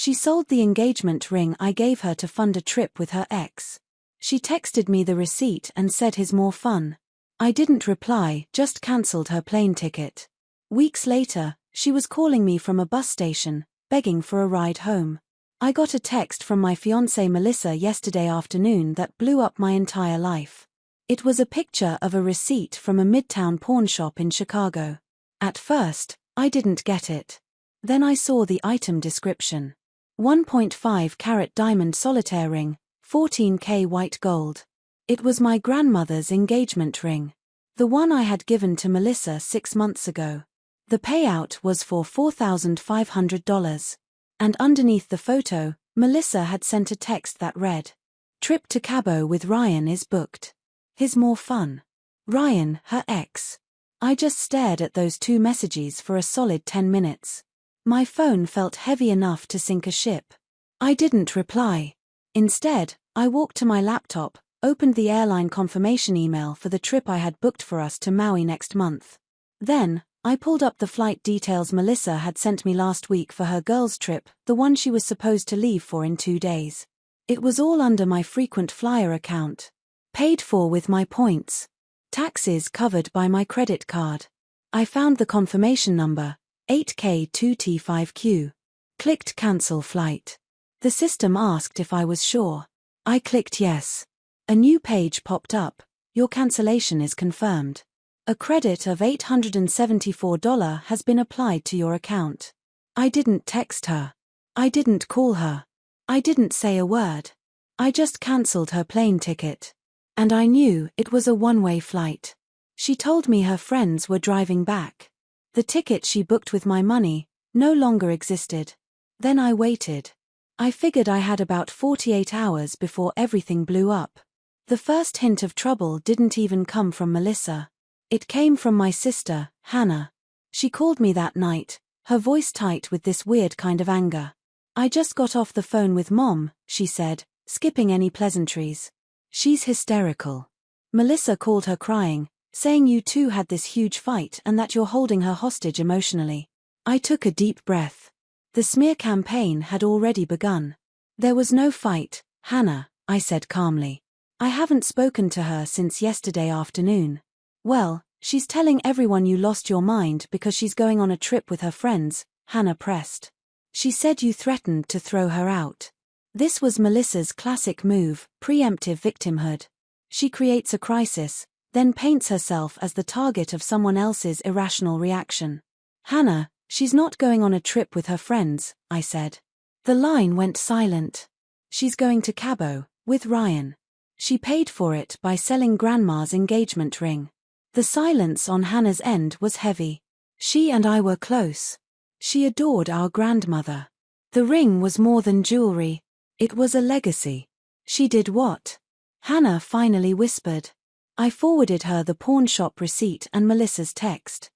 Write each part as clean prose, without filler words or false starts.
She sold the engagement ring I gave her to fund a trip with her ex. She texted me the receipt and said he's more fun. I didn't reply, just cancelled her plane ticket. Weeks later, she was calling me from a bus station, begging for a ride home. I got a text from my fiancée Melissa yesterday afternoon that blew up my entire life. It was a picture of a receipt from a midtown pawn shop in Chicago. At first, I didn't get it. Then I saw the item description. 1.5 carat diamond solitaire ring, 14K white gold. It was my grandmother's engagement ring. The one I had given to Melissa 6 months ago. The payout was for $4,500. And underneath the photo, Melissa had sent a text that read, "Trip to Cabo with Ryan is booked. He's more fun." Ryan, her ex. I just stared at those two messages for a solid 10 minutes. My phone felt heavy enough to sink a ship. I didn't reply. Instead, I walked to my laptop, opened the airline confirmation email for the trip I had booked for us to Maui next month. Then, I pulled up the flight details Melissa had sent me last week for her girls' trip, the one she was supposed to leave for in 2 days. It was all under my frequent flyer account. Paid for with my points. Taxes covered by my credit card. I found the confirmation number, 8K2T5Q. Clicked cancel flight. The system asked if I was sure. I clicked yes. A new page popped up. Your cancellation is confirmed. A credit of $874 has been applied to your account. I didn't text her. I didn't call her. I didn't say a word. I just cancelled her plane ticket. And I knew it was a one-way flight. She told me her friends were driving back. The ticket she booked with my money no longer existed. Then I waited. I figured I had about 48 hours before everything blew up. The first hint of trouble didn't even come from Melissa. It came from my sister, Hannah. She called me that night, her voice tight with this weird kind of anger. "I just got off the phone with Mom," she said, skipping any pleasantries. "She's hysterical. Melissa called her crying, saying you two had this huge fight and that you're holding her hostage emotionally." I took a deep breath. The smear campaign had already begun. "There was no fight, Hannah," I said calmly. "I haven't spoken to her since yesterday afternoon." "Well, she's telling everyone you lost your mind because she's going on a trip with her friends," Hannah pressed. "She said you threatened to throw her out." This was Melissa's classic move, preemptive victimhood. She creates a crisis, then paints herself as the target of someone else's irrational reaction. "Hannah, she's not going on a trip with her friends," I said. The line went silent. "She's going to Cabo, with Ryan. She paid for it by selling Grandma's engagement ring." The silence on Hannah's end was heavy. She and I were close. She adored our grandmother. The ring was more than jewelry. It was a legacy. "She did what?" Hannah finally whispered. I forwarded her the pawn shop receipt and Melissa's text.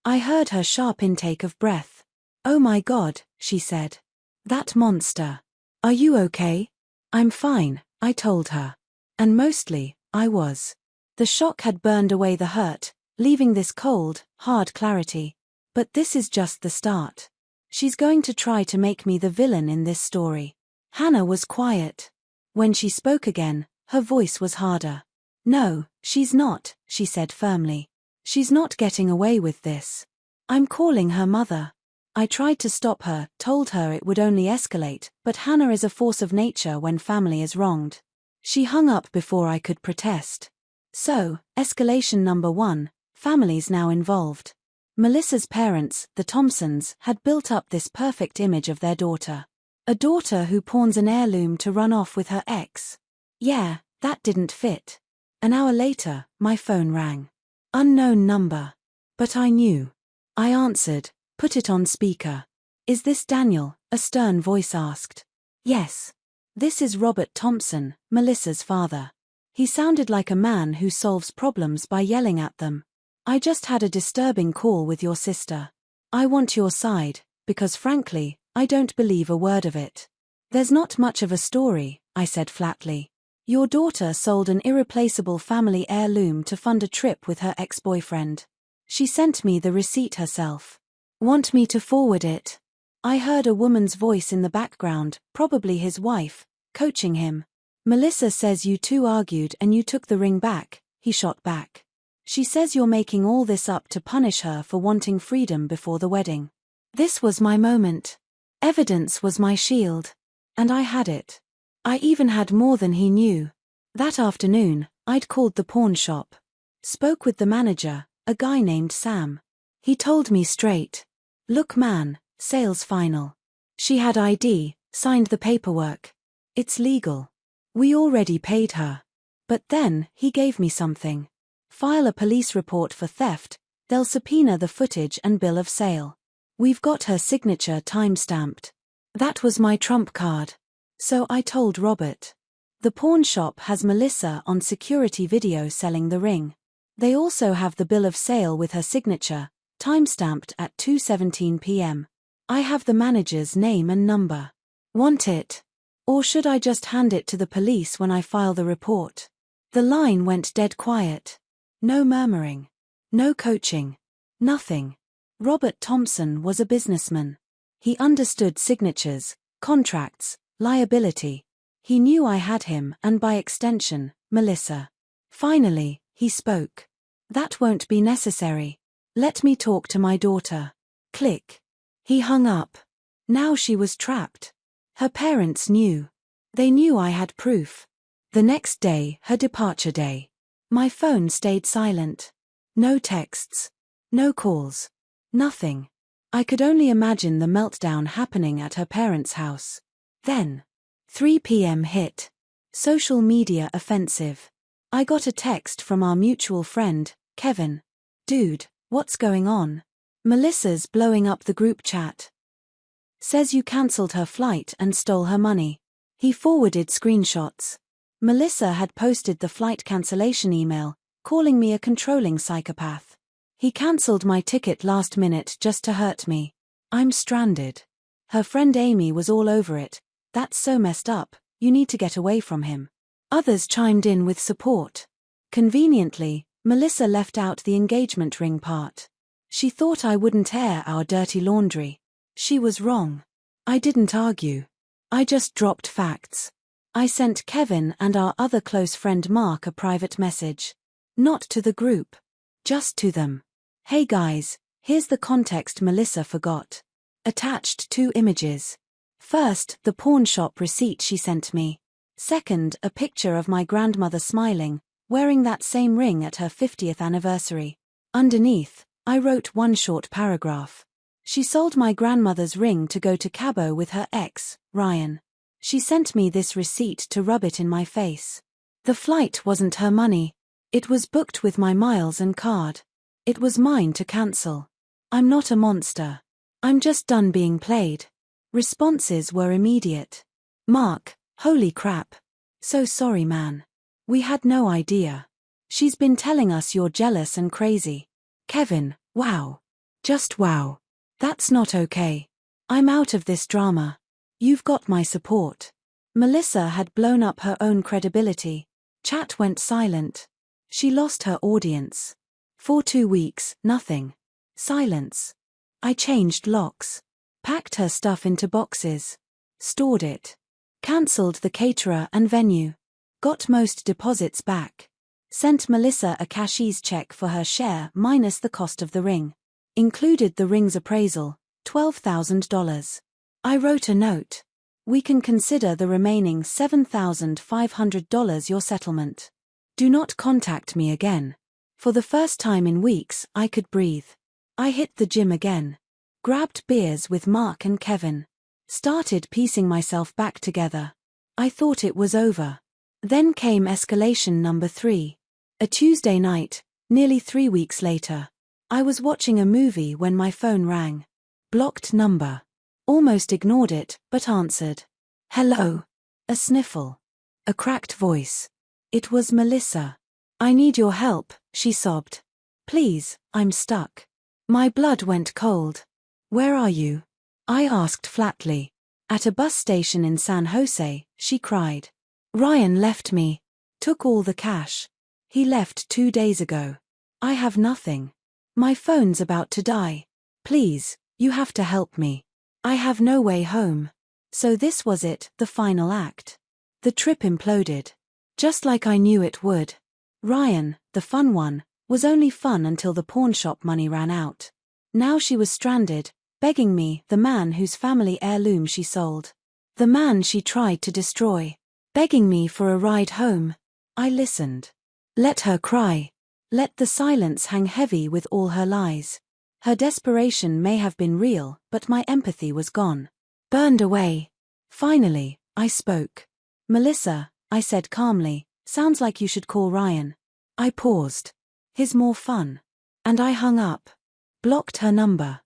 I heard her sharp intake of breath. "Oh my God," she said. "That monster. Are you okay?" "I'm fine," I told her. And mostly, I was. The shock had burned away the hurt, leaving this cold, hard clarity. But this is just the start. She's going to try to make me the villain in this story. Hannah was quiet. When she spoke again, her voice was harder. "No, she's not," she said firmly. "She's not getting away with this. I'm calling her mother." I tried to stop her, told her it would only escalate, but Hannah is a force of nature when family is wronged. She hung up before I could protest. So, escalation number 1, families now involved. Melissa's parents, the Thompsons, had built up this perfect image of their daughter. A daughter who pawns an heirloom to run off with her ex. Yeah, that didn't fit. An hour later, my phone rang. Unknown number. But I knew. I answered, put it on speaker. "Is this Daniel?" a stern voice asked. "Yes. This is Robert Thompson, Melissa's father." He sounded like a man who solves problems by yelling at them. "I just had a disturbing call with your sister. I want your side, because frankly, I don't believe a word of it." "There's not much of a story," I said flatly. "Your daughter sold an irreplaceable family heirloom to fund a trip with her ex-boyfriend. She sent me the receipt herself. Want me to forward it?" I heard a woman's voice in the background, probably his wife, coaching him. Melissa says you two argued and you took the ring back, he shot back. She says you're making all this up to punish her for wanting freedom before the wedding. This was my moment. Evidence was my shield. And I had it. I even had more than he knew. That afternoon, I'd called the pawn shop. Spoke with the manager, a guy named Sam. He told me straight. Look man, sale's final. She had ID, signed the paperwork. It's legal. We already paid her. But then, he gave me something. File a police report for theft, they'll subpoena the footage and bill of sale. We've got her signature time-stamped. That was my trump card. So I told Robert. The pawn shop has Melissa on security video selling the ring. They also have the bill of sale with her signature, time-stamped at 2:17 p.m. I have the manager's name and number. Want it? Or should I just hand it to the police when I file the report? The line went dead quiet. No murmuring. No coaching. Nothing. Robert Thompson was a businessman. He understood signatures, contracts, liability. He knew I had him and by extension, Melissa. Finally, he spoke. That won't be necessary. Let me talk to my daughter. Click. He hung up. Now she was trapped. Her parents knew. They knew I had proof. The next day, her departure day. My phone stayed silent. No texts. No calls. Nothing. I could only imagine the meltdown happening at her parents' house. Then, 3 p.m. hit. Social media offensive. I got a text from our mutual friend, Kevin. Dude, what's going on? Melissa's blowing up the group chat. Says you cancelled her flight and stole her money. He forwarded screenshots. Melissa had posted the flight cancellation email, calling me a controlling psychopath. He cancelled my ticket last minute just to hurt me. I'm stranded. Her friend Amy was all over it. That's so messed up, you need to get away from him. Others chimed in with support. Conveniently, Melissa left out the engagement ring part. She thought I wouldn't air our dirty laundry. She was wrong. I didn't argue. I just dropped facts. I sent Kevin and our other close friend Mark a private message. Not to the group. Just to them. Hey guys, here's the context Melissa forgot. Attached 2 images. First, the pawn shop receipt she sent me. Second, a picture of my grandmother smiling, wearing that same ring at her 50th anniversary. Underneath, I wrote one short paragraph. She sold my grandmother's ring to go to Cabo with her ex, Ryan. She sent me this receipt to rub it in my face. The flight wasn't her money. It was booked with my miles and card. It was mine to cancel. I'm not a monster. I'm just done being played. Responses were immediate. Mark, holy crap. So sorry man. We had no idea. She's been telling us you're jealous and crazy. Kevin, wow. Just wow. That's not okay. I'm out of this drama. You've got my support. Melissa had blown up her own credibility. Chat went silent. She lost her audience. For 2 weeks, nothing. Silence. I changed locks. Packed her stuff into boxes. Stored it. Cancelled the caterer and venue. Got most deposits back. Sent Melissa a cashier's check for her share minus the cost of the ring. Included the ring's appraisal, $12,000. I wrote a note. We can consider the remaining $7,500 your settlement. Do not contact me again. For the first time in weeks, I could breathe. I hit the gym again. Grabbed beers with Mark and Kevin. Started piecing myself back together. I thought it was over. Then came escalation number 3. A Tuesday night, nearly 3 weeks later. I was watching a movie when my phone rang. Blocked number. Almost ignored it, but answered. Hello. A sniffle. A cracked voice. It was Melissa. I need your help, she sobbed. Please, I'm stuck. My blood went cold. Where are you? I asked flatly. At a bus station in San Jose, she cried. Ryan left me. Took all the cash. He left 2 days ago. I have nothing. My phone's about to die. Please, you have to help me. I have no way home. So this was it, the final act. The trip imploded. Just like I knew it would. Ryan, the fun one, was only fun until the pawnshop money ran out. Now she was stranded, begging me, the man whose family heirloom she sold. The man she tried to destroy. Begging me for a ride home. I listened. Let her cry. Let the silence hang heavy with all her lies. Her desperation may have been real, but my empathy was gone. Burned away. Finally, I spoke. Melissa, I said calmly, sounds like you should call Ryan. I paused. He's more fun. And I hung up. Blocked her number.